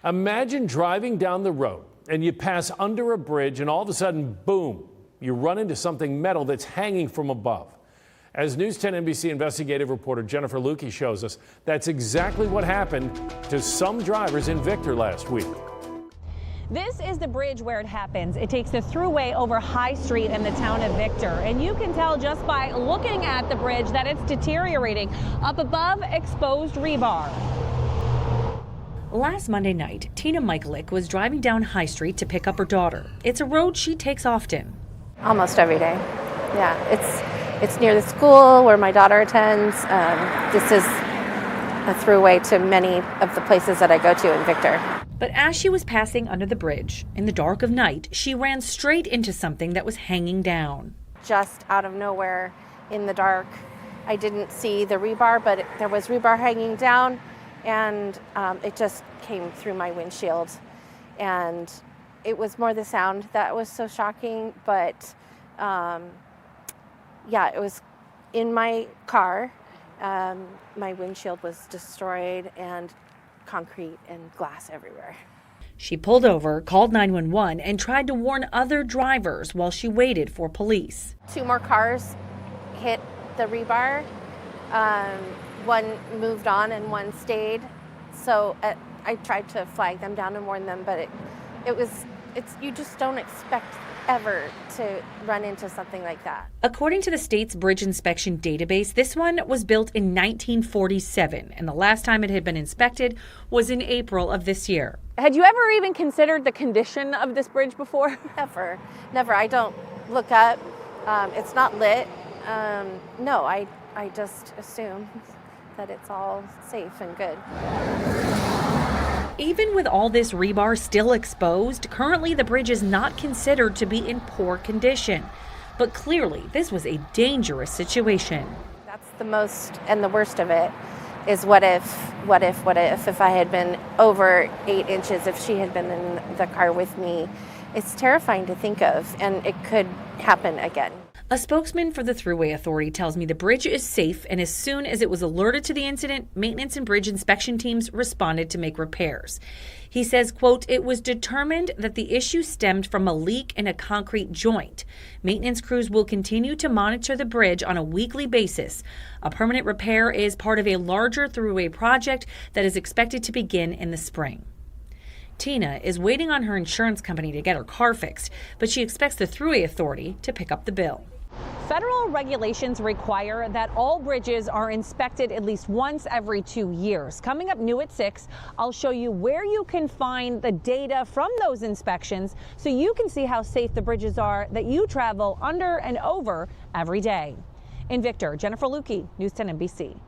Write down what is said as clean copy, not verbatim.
Imagine driving down the road and you pass under a bridge and all of a sudden, boom, you run into something metal that's hanging from above. As News 10 NBC investigative reporter Jennifer Lukey shows us, that's exactly what happened to some drivers in Victor last week. This is the bridge where it happens. It takes the Thruway over High Street in the town of Victor. And you can tell just by looking at the bridge that it's deteriorating. Up above, exposed rebar. Last Monday night, Tina Michalik was driving down High Street to pick up her daughter. It's a road she takes often. Almost every day. Yeah, it's near the school where my daughter attends. This is a throughway to many of the places that I go to in Victor. But as she was passing under the bridge, in the dark of night, she ran straight into something that was hanging down. Just out of nowhere in the dark, I didn't see the rebar, but there was rebar hanging down, and it just came through my windshield. And it was more the sound that was so shocking, but yeah, it was in my car. My windshield was destroyed and concrete and glass everywhere. She pulled over, called 911, and tried to warn other drivers while she waited for police. 2 more cars hit the rebar. One moved on and one stayed. So I tried to flag them down and warn them, but you just don't expect ever to run into something like that. According to the state's bridge inspection database, this one was built in 1947, and the last time it had been inspected was in April of this year. Had you ever even considered the condition of this bridge before? Never. I don't look up. It's not lit. No, I just assume that it's all safe and good. Even with all this rebar still exposed, currently the bridge is not considered to be in poor condition. But clearly, this was a dangerous situation. That's the most and the worst of it is what if I had been over 8 inches, if she had been in the car with me. It's terrifying to think of, and it could happen again. A spokesman for the Thruway Authority tells me the bridge is safe, and as soon as it was alerted to the incident, maintenance and bridge inspection teams responded to make repairs. He says, quote, "It was determined that the issue stemmed from a leak in a concrete joint. Maintenance crews will continue to monitor the bridge on a weekly basis. A permanent repair is part of a larger Thruway project that is expected to begin in the spring." Tina is waiting on her insurance company to get her car fixed, but she expects the Thruway Authority to pick up the bill. Federal regulations require that all bridges are inspected at least once every 2 years. Coming up new at 6, I'll show you where you can find the data from those inspections so you can see how safe the bridges are that you travel under and over every day. In Victor, Jennifer Lukey, News 10 NBC.